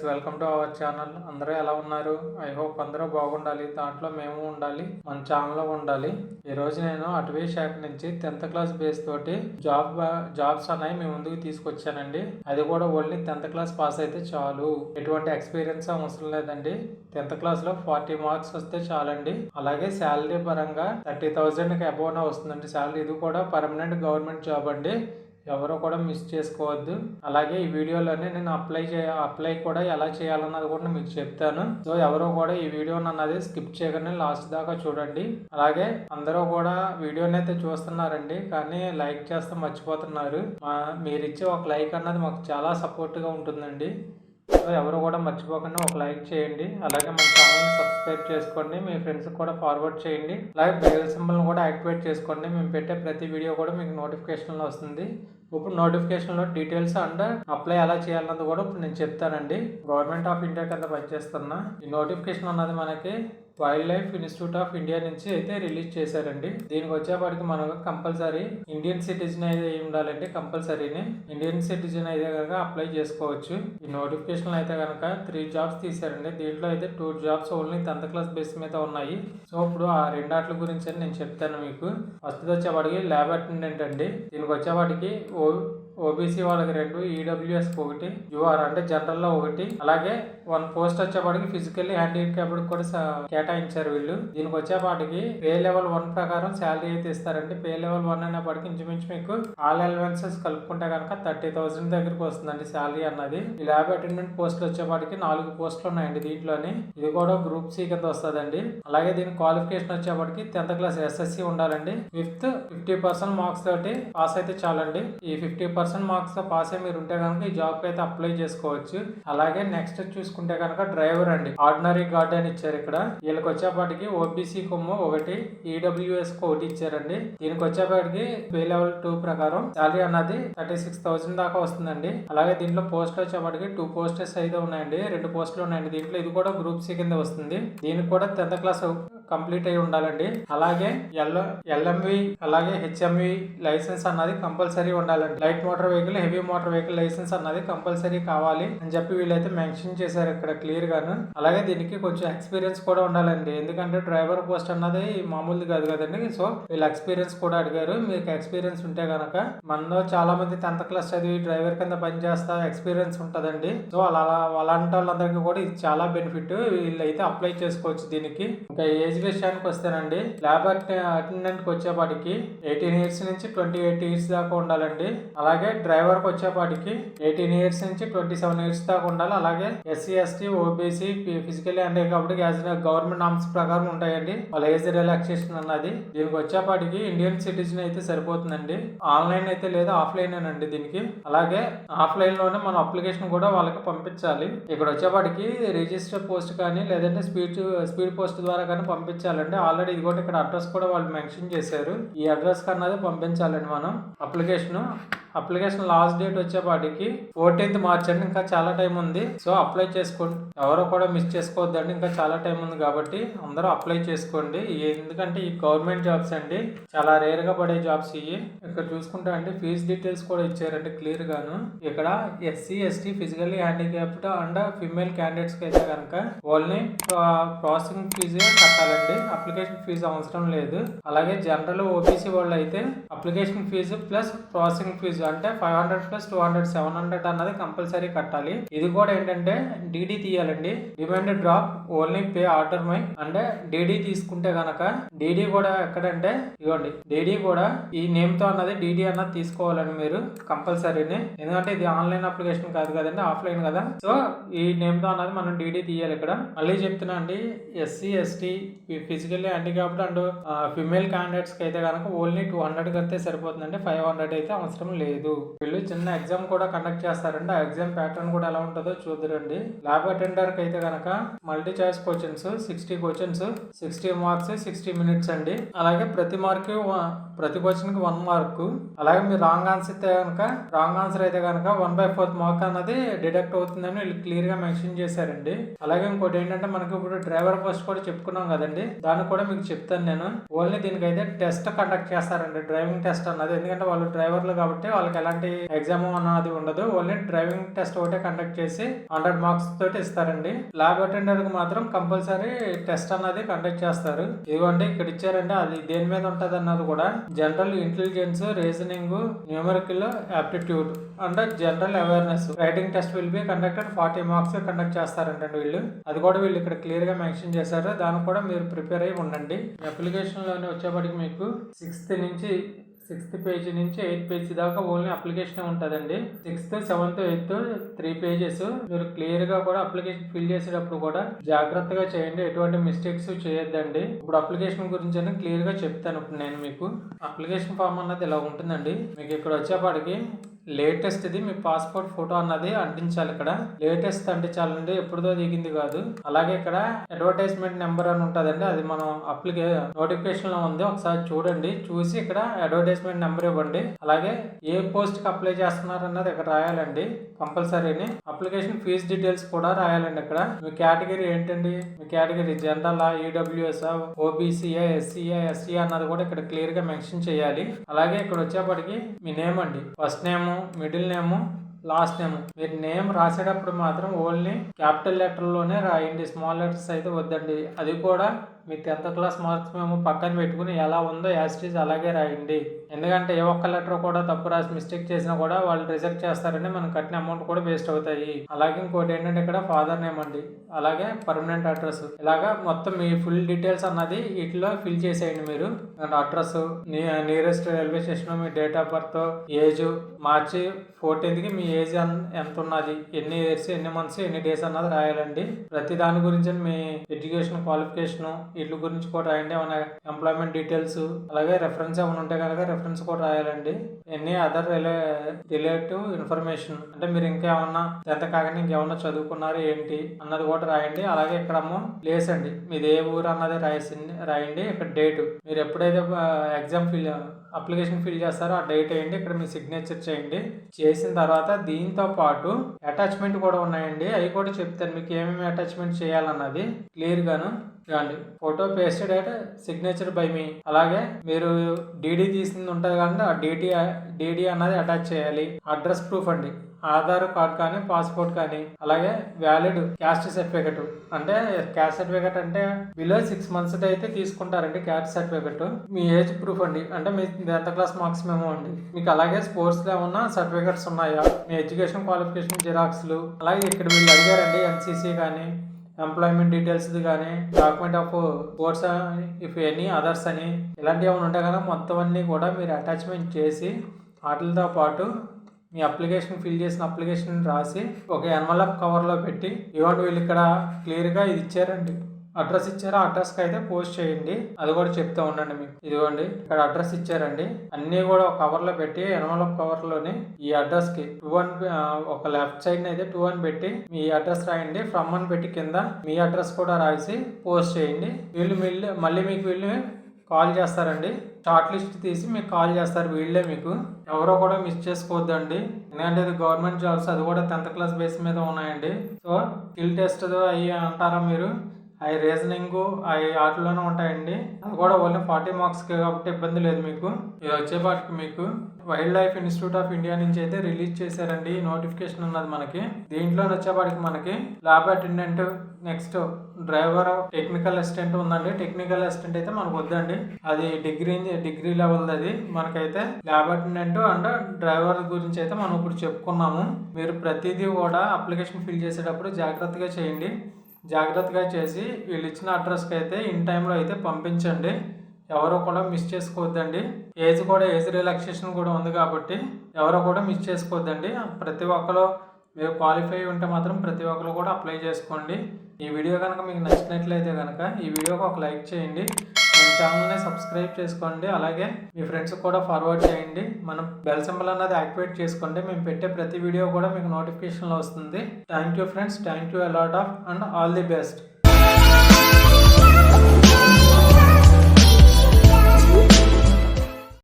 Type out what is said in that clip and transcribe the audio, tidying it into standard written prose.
Welcome to our channel. అందరూ ఎలా ఉన్నారు? ఐ హోప్ అందరూ బాగుండాలి, దాంట్లో మేము ఉండాలి, మన ఛానల్లో ఉండాలి. ఈరోజు నేను అటవీ శాఖ నుంచి 10th క్లాస్ బేస్ తోటి జాబ్స్ అనేవి మీ ముందుకు తీసుకొచ్చానండి. అది కూడా ఓన్లీ 10th క్లాస్ పాస్ అయితే చాలు, ఎటువంటి ఎక్స్పీరియన్స్ అవసరం లేదండి. 10th క్లాస్లో 40 మార్క్స్ వస్తే చాలండి. అలాగే శాలరీ పరంగా 30,000కి అబోవ్నే వస్తుందండి శాలరీ. ఇది కూడా పర్మనెంట్ గవర్నమెంట్ జాబ్ అండి, ఎవరో కూడా మిస్ చేసుకోవద్దు. అలాగే ఈ వీడియోలోనే నేను అప్లై కూడా ఎలా చేయాలన్నది కూడా మీకు చెప్తాను. సో ఎవరో కూడా ఈ వీడియోని అన్నది స్కిప్ చేయగానే లాస్ట్ దాకా చూడండి. అలాగే అందరూ కూడా వీడియోని అయితే చూస్తున్నారండి, కానీ లైక్ చేస్తే మర్చిపోతున్నారు. మీరు ఇచ్చే ఒక లైక్ అన్నది మాకు చాలా సపోర్ట్గా ఉంటుందండి. సో ఎవరు కూడా మర్చిపోకుండా ఒక లైక్ చేయండి. అలాగే మన ఛానల్ని సబ్స్క్రైబ్ చేసుకోండి, మీ ఫ్రెండ్స్కి కూడా ఫార్వర్డ్ చేయండి. అలాగే బెల్ సింబల్ని కూడా యాక్టివేట్ చేసుకోండి. మేము పెట్టే ప్రతి వీడియో కూడా మీకు నోటిఫికేషన్లో వస్తుంది. ఇప్పుడు నోటిఫికేషన్లో డీటెయిల్స్ అండ్ అప్లై ఎలా చేయాలన్నది కూడా ఇప్పుడు నేను చెప్తానండి. గవర్నమెంట్ ఆఫ్ ఇండియా కింద పనిచేస్తున్నా. ఈ నోటిఫికేషన్ అన్నది మనకి wild life institute of India నుంచి అయితే రిలీజ్ చేశారండి. దీనికి వచ్చేప్పటికి మనకు కంపల్సరీ ఇండియన్ సిటిజన్ అయితే ఉండాలండి. కంపల్సరీని ఇండియన్ సిటిజన్ అయితే కనుక అప్లై చేసుకోవచ్చు. ఈ నోటిఫికేషన్ అయితే కనుక 3 జాబ్స్ తీశారండి. దీంట్లో అయితే 2 jobs only 10th class base మీద ఉన్నాయి. సో ఇప్పుడు ఆ రెండాట్ల గురించి నేను చెప్తాను మీకు. ఫస్ట్ వచ్చేవాడికి ల్యాబ్ అటెండెంట్ అండి. దీనికి వచ్చేవాడికి ఓబీసీ వాళ్ళకి 2, ఈడబ్ల్యూఎస్ 1, యూఆర్ అంటే జనరల్ లో 1, అలాగే 1 పోస్ట్ వచ్చేపాటికి ఫిజికల్లీ హ్యాండిక్యాప్డ్ కూడా కేటాయించారు వీళ్ళు. దీనికి వచ్చేపాటికి పే లెవెల్ 1 ప్రకారం శాలరీ అయితే ఇస్తారండి. పే లెవెల్ 1 అనేప్పటికి ఇంచుమించు మీకు ఆల్ అలవెన్సెస్ కలుపుకుంటే కనుక 30,000 దగ్గరికి వస్తుందండి శాలరీ అన్నది. ఈ ల్యాబ్ అటెండెంట్ పోస్టులు వచ్చేపాటికి 4 పోస్టులు ఉన్నాయండి దీంట్లోని. ఇది కూడా గ్రూప్ సి కింద వస్తుందండి. అలాగే దీని క్వాలిఫికేషన్ వచ్చేప్పటికి 10th క్లాస్ ఎస్ఎస్సి ఉండాలండి. 50% మార్క్స్ తోటి పాస్ అయితే చాలండి. ఈ 50% మార్క్స్ తో పాస్ అయ్యి మీరు ఉంటే కనుక ఈ జాబ్ అయితే అప్లై చేసుకోవచ్చు. అలాగే నెక్స్ట్ చూసుకుంటే కనుక డ్రైవర్ అండి. ఆర్డినరీ గార్డ్ అని ఇచ్చారు ఇక్కడ. వీళ్ళకి వచ్చేపాటికి ఓబీసీ కొమ్ము 1, ఈడబ్ల్యూఎస్ 1 ఇచ్చారండి. దీనికి వచ్చేపాటికి పే లెవెల్ 2 ప్రకారం శాలరీ అన్నది 36,000 దాకా వస్తుందండి. అలాగే దీంట్లో పోస్ట్ వచ్చేపాటికి 2 పోస్టెస్ అయితే ఉన్నాయండి, 2 పోస్టులు ఉన్నాయండి. దీంట్లో ఇది కూడా గ్రూప్ సి కింద వస్తుంది. దీనికి కూడా 10th క్లాస్ కంప్లీట్ అయి ఉండాలండి. అలాగే ఎల్ఎంవి అలాగే హెచ్ఎంవి లైసెన్స్ అన్నది కంపల్సరీ ఉండాలండి. Light motor vehicle, heavy motor vehicle licence అన్నది కంపల్సరీ కావాలి అని చెప్పి వీళ్ళైతే మెన్షన్ చేశారు ఇక్కడ క్లియర్ గాను. అలాగే దీనికి కొంచెం ఎక్స్పీరియన్స్ కూడా ఉండాలండి, ఎందుకంటే డ్రైవర్ పోస్ట్ అన్నది మామూలుది కాదు కదండి. సో వీళ్ళ ఎక్స్పీరియన్స్ కూడా అడిగారు. మీకు ఎక్స్పీరియన్స్ ఉంటే కనుక, మనలో చాలా మంది 10th క్లాస్ చదివి డ్రైవర్ కింద పనిచేస్తా ఎక్స్పీరియన్స్ ఉంటదండి. సో అలాంటి వాళ్ళందరికీ కూడా ఇది చాలా బెనిఫిట్. వీళ్ళైతే అప్లై చేసుకోవచ్చు దీనికి. ఇంకా ఏజ్ విషయానికి వస్తేనండి, ల్యాబ్ అటెండెంట్ కి వచ్చేపాటికి 18 ఇయర్స్ నుంచి 28 ఇయర్స్ దాకా ఉండాలండి. అలాగే డ్రైవర్ కి వచ్చేపాటికి 18 ఇయర్స్ నుంచి 27 ఇయర్స్ దాకా ఉండాలి. అలాగే ఎస్సీ ఎస్టీ ఓబీసీ ఫిజికల్లీ అంటే కాబట్టి గవర్నమెంట్ నామ్స్ ప్రకారం ఉంటాయండి వాళ్ళ ఏజ్ రిలాక్సేషన్ అన్నది. దీనికి వచ్చేపాటికి ఇండియన్ సిటిజన్ అయితే సరిపోతుందండి. ఆన్లైన్ అయితే లేదా ఆఫ్లైన్ అండి దీనికి. అలాగే ఆఫ్లైన్ లోనే మనం అప్లికేషన్ కూడా వాళ్ళకి పంపించాలి. ఇక్కడ వచ్చేపాటికి రిజిస్టర్ పోస్ట్ కానీ లేదంటే స్పీడ్ పోస్ట్ ద్వారా కానీ పంపించాలండి. ఆల్రెడీ ఇది కూడా ఇక్కడ అడ్రస్ కూడా వాళ్ళు మెన్షన్ చేశారు. ఈ అడ్రస్ కన్నది పంపించాలండి మనం అప్లికేషన్ లాస్ట్ డేట్ వచ్చేపాటికి 14th మార్చ్ అండి. ఇంకా చాలా టైం ఉంది. సో అప్లై చేసుకోండి, ఎవరో కూడా మిస్ చేసుకోవద్దండి. ఇంకా చాలా టైం ఉంది కాబట్టి అందరూ అప్లై చేసుకోండి. ఎందుకంటే ఈ గవర్నమెంట్ జాబ్స్ అండి, చాలా రేర్ గా పడే జాబ్స్ ఇవి. ఇక్కడ చూసుకుంటే అండి ఫీజ్ డీటెయిల్స్ కూడా ఇచ్చారండి క్లియర్ గాను. ఇక్కడ SC ST physically handicapped and female candidates కి అయితే కనుక ఓన్లీ ప్రాసెసింగ్ ఫీజు కట్టాలండి, అప్లికేషన్ ఫీజు అవసరం లేదు. అలాగే జనరల్ ఓబీసీ వాళ్ళు అయితే application fee plus processing fee అంటే 500 + 200 700 అన్నది కంపల్సరీ కట్టాలి. ఇది కూడా ఏంటంటే డీడీ తీయాలండి, demand drop only pay order మై. అంటే డీడీ తీసుకుంటే గనక డీడీ కూడా ఎక్కడంటే ఇవ్వండి, డీడీ కూడా ఈ నేమ్ తో అన్నది డీడీ అన్నది తీసుకోవాలండి మీరు కంపల్సరీని. ఎందుకంటే ఇది ఆన్లైన్ అప్లికేషన్ కాదు కదండి, ఆఫ్లైన్ కదా. సో ఈ నేమ్ తో అన్నది మనం డీడీ తీయాలి. ఇక్కడ మళ్ళీ చెప్తున్నా అండి, SC ST physically handicapped and female candidates కి అయితే కనుక ఓన్లీ 200 కడితే సరిపోతుందండి, 500 అయితే అవసరం లేదు. వీళ్ళు చిన్న ఎగ్జామ్ కూడా కండక్ట్ చేస్తారండి. ఆ ఎగ్జామ్ ప్యాటర్న్ కూడా ఎలా ఉంటుందో చూద్దరండి. ల్యాబ్ అటెండర్ కి అయితే కనుక multi choice questions 60 questions, 60 marks, 60 minutes అండి. అలాగే ప్రతి క్వశ్చన్ కి 1 మార్క్. అలాగే మీరు రాంగ్ ఆన్సర్ అయితే కనుక 1/4 మార్క్ అన్నది డిడక్ట్ అవుతుందని వీళ్ళు క్లియర్ గా మెన్షన్ చేశారండి. అలాగే ఇంకోటి ఏంటంటే మనకి ఇప్పుడు డ్రైవర్ పోస్ట్ కూడా చెప్పుకున్నాం కదండి, దాన్ని కూడా మీకు చెప్తాను నేను. ఓన్లీ దీనికైతే టెస్ట్ కండక్ట్ చేస్తారండి, డ్రైవింగ్ టెస్ట్ అన్నది. ఎందుకంటే వాళ్ళు డ్రైవర్లు కాబట్టి వాళ్ళకి ఎలాంటి ఎగ్జామ్ అన్నది ఉండదు. ఓన్లీ డ్రైవింగ్ టెస్ట్ ఒకటే కండక్ట్ చేసి 100 మార్క్స్ తోటి ఇస్తారండి. ల్యాబ్ అటెండర్ కి మాత్రం కంపల్సరీ టెస్ట్ అన్నది కండక్ట్ చేస్తారు. ఇదిగోండి ఇక్కడ ఇచ్చారండి, అది దేని మీద ఉంటది అన్నది కూడా general intelligence, reasoning, numerical aptitude and general awareness writing test will be conducted 40 marks conduct చేస్తారంటండి వీళ్ళు. అది కూడా వీళ్ళు ఇక్కడ క్లియర్ గా మెన్షన్ చేశారు. దానికి కూడా మీరు ప్రిపేర్ అయ్యి ఉండండి. అప్లికేషన్ లోనే వచ్చేప్పటికి మీకు 6th పేజీ నుంచి 8th పేజీ దాకా ఓన్లీ అప్లికేషన్ ఉంటుందండి. 6th, 7th, 8th 3 pages. మీరు క్లియర్ గా కూడా అప్లికేషన్ ఫిల్ చేసేటప్పుడు కూడా జాగ్రత్తగా చేయండి, ఎటువంటి మిస్టేక్స్ చేయొద్దండి. ఇప్పుడు అప్లికేషన్ గురించి క్లియర్ గా చెప్తాను. ఇప్పుడు నేను మీకు అప్లికేషన్ ఫామ్ అన్నది ఇలా ఉంటుందండి. మీకు ఇక్కడ వచ్చేప్పటికి లేటెస్ట్ ఇది మీ పాస్పోర్ట్ ఫోటో అన్నది అంటించాలి. ఇక్కడ లేటెస్ట్ అంటించాలండి, ఎప్పుడుదో దిగింది కాదు. అలాగే ఇక్కడ అడ్వర్టైజ్మెంట్ నెంబర్ అని ఉంటుందండి, అది మనం నోటిఫికేషన్ లో ఉంది, ఒకసారి చూడండి. చూసి ఇక్కడ అడ్వర్టైజ్మెంట్ నెంబర్ ఇవ్వండి. అలాగే ఏ పోస్ట్ కి అప్లై చేస్తున్నారు అన్నది ఇక్కడ రాయాలండి కంపల్సరీని. అప్లికేషన్ ఫీజ్ డీటెయిల్స్ కూడా రాయాలండి. ఇక్కడ మీ కేటగిరీ ఏంటండి, మీ category general, EWS, ఓబీసీఏ, SCA, SC అన్నది కూడా ఇక్కడ క్లియర్ గా మెన్షన్ చేయాలి. అలాగే ఇక్కడ వచ్చేప్పటికి మీ నేమ్ అండి, first name, middle name, last name. మీరు నేమ్ రాసేటప్పుడు మాత్రం ఓన్లీ క్యాపిటల్ లెటర్ లోనే రాయండి, స్మాల్ లెటర్స్ అయితే వద్దండి. అది కూడా మీ 10th క్లాస్ మార్క్స్ మేము పక్కన పెట్టుకుని ఎలా ఉందో యాస్టీజ్ అలాగే రాయండి. ఎందుకంటే ఏ ఒక్క లెటర్ కూడా తప్పు రాసి మిస్టేక్ చేసినా కూడా వాళ్ళు రిజెక్ట్ చేస్తారండి, మనం కట్టిన అమౌంట్ కూడా వేస్ట్ అవుతాయి. అలాగే ఇంకోటి ఏంటంటే ఇక్కడ ఫాదర్ నేమ్ అండి, అలాగే పర్మనెంట్ అడ్రస్, ఇలాగా మొత్తం మీ ఫుల్ డీటెయిల్స్ అన్నది వీటిలో ఫిల్ చేసేయండి. మీరు address, nearest railway station, me date of birth, age, March 14th me age ఎంత ఉన్నది, ఎన్ని ఇయర్స్, ఎన్ని మంత్స్, ఎన్ని డేస్ అన్నది రాయాలండి. ప్రతి దాని గురించి మీ ఎడ్యుకేషన్ క్వాలిఫికేషన్ వీటి గురించి కూడా రాయండి. ఏమైనా ఎంప్లాయ్మెంట్ డీటెయిల్స్, అలాగే రెఫరెన్స్ ఏమైనా ఉంటే కనుక రెఫరెన్స్ కూడా రాయాలండి. ఎన్ని అదర్ రిలేటివ్ ఇన్ఫర్మేషన్, అంటే మీరు ఇంకేమన్నా 10th కాకుండా ఇంకేమన్నా చదువుకున్నారు ఏంటి అన్నది కూడా రాయండి. అలాగే ఇక్కడేమో ప్లేస్ అండి, మీది ఏ ఊరు అన్నది రాయండి. ఇక్కడ డేట్, మీరు ఎప్పుడైతే అప్లికేషన్ ఫిల్ చేస్తారో ఆ డేట్ వేయండి. ఇక్కడ మీ సిగ్నేచర్ చేయండి. చేసిన తర్వాత దీంతో పాటు అటాచ్మెంట్ కూడా ఉన్నాయండి, అవి కూడా చెప్తాను మీకు ఏమేమి అటాచ్మెంట్ చేయాలన్నది క్లియర్ గాను. చూడండి, photo pasted at signature by me. అలాగే మీరు డీడీ తీసింది ఉంటుంది కాబట్టి ఆ డీడీ అన్నది అటాచ్ చేయాలి. అడ్రస్ ప్రూఫ్ అండి, ఆధార్ కార్డ్ కానీ పాస్పోర్ట్ కానీ, అలాగే వ్యాలిడ్ క్యాస్ట్ సర్టిఫికెట్. అంటే క్యాస్ట్ సర్టిఫికెట్ అంటే బిలో 6 months అయితే తీసుకుంటారండి క్యాస్ట్ సర్టిఫికెట్. మీ ఏజ్ ప్రూఫ్ అండి, అంటే మీ 10th క్లాస్ మార్క్స్ మేము అండి. మీకు అలాగే స్పోర్ట్స్ లో ఏమన్నా సర్టిఫికెట్స్ ఉన్నాయా, మీ ఎడ్యుకేషన్ క్వాలిఫికేషన్ జిరాక్స్లు. అలాగే ఇక్కడ వీళ్ళు అడిగారండి ఎన్సీసీ కానీ, ఎంప్లాయ్మెంట్ డీటెయిల్స్ కానీ, document of course if any others అని, ఇలాంటివి ఏమైనా ఉంటాయి కదా, మొత్తం అన్నీ కూడా మీరు అటాచ్మెంట్ చేసి వాటితో పాటు మీ అప్లికేషన్ ఫిల్ చేసిన అప్లికేషన్ రాసి ఒక ఎన్వలప్ కవర్లో పెట్టి ఇవ్వండి. వీళ్ళు ఇక్కడ క్లియర్గా ఇది ఇచ్చారండి, అడ్రస్ ఇచ్చారు, ఆ అడ్రస్కి అయితే పోస్ట్ చేయండి. అది కూడా చెప్తా ఉండండి మీకు. ఇదిగోండి ఇక్కడ అడ్రస్ ఇచ్చారండి, అన్నీ కూడా ఒక కవర్లో పెట్టి ఎన్వలప్ కవర్లోని ఈ అడ్రస్కి 2 ఒక లెఫ్ట్ సైడ్ అయితే 2 అని పెట్టి మీ అడ్రస్ రాయండి. ఫ్రమ్ అని పెట్టి కింద మీ అడ్రస్ కూడా రాసి పోస్ట్ చేయండి. మళ్ళీ మీకు వీళ్ళు కాల్ చేస్తారండి, షార్ట్ లిస్ట్ తీసి మీకు కాల్ చేస్తారు వీళ్ళే. మీకు ఎవరో కూడా మిస్ చేసుకోవద్దండి, ఎందుకంటే ఇది గవర్నమెంట్ జాబ్స్, అది కూడా 10th క్లాస్ బేస్ మీద ఉన్నాయండి. సో స్కిల్ టెస్ట్ అయ్యి అంటారా మీరు, అవి రీజనింగ్ అవి వాటిలోనే ఉంటాయండి. అది కూడా ఓన్లీ 40 మార్క్స్కి కాబట్టి ఇబ్బంది లేదు మీకు. ఇది వచ్చేపాటికి మీకు wild life institute of India నుంచి అయితే రిలీజ్ చేశారండి ఈ నోటిఫికేషన్ ఉన్నది మనకి. దీంట్లో వచ్చేపాటికి మనకి lab attendant, next driver, technical assistant ఉందండి. టెక్నికల్ అసిస్టెంట్ అయితే మనకు వద్దండి, అది డిగ్రీ లెవెల్. అది మనకైతే ల్యాబ్ అటెండెంట్ అండ్ డ్రైవర్ గురించి అయితే మనం ఇప్పుడు చెప్పుకున్నాము. మీరు ప్రతిదీ కూడా అప్లికేషన్ ఫిల్ చేసేటప్పుడు జాగ్రత్తగా చేయండి. జాగ్రత్తగా చేసి వీళ్ళు ఇచ్చిన అడ్రస్కి అయితే ఇన్ టైంలో అయితే పంపించండి. ఎవరో కూడా మిస్ చేసుకోవద్దండి. ఏజ్ రిలాక్సేషన్ కూడా ఉంది కాబట్టి ఎవరో కూడా మిస్ చేసుకోవద్దండి. ప్రతి ఒక్కరు మీరు క్వాలిఫై ఉంటే మాత్రం ప్రతి ఒక్కరు కూడా అప్లై చేసుకోండి. ఈ వీడియో కనుక మీకు నచ్చినట్లయితే కనుక ఈ వీడియోకి ఒక లైక్ చేయండి, మన ఛానల్ని సబ్స్క్రైబ్ చేసుకోండి. అలాగే మీ ఫ్రెండ్స్ కూడా ఫార్వర్డ్ చేయండి. మనం బెల్ సింబల్ అన్నది యాక్టివేట్ చేసుకోండి, మేము పెట్టే ప్రతి వీడియో కూడా మీకు నోటిఫికేషన్లో వస్తుంది. Thank you friends, thank you a lot of and all the best.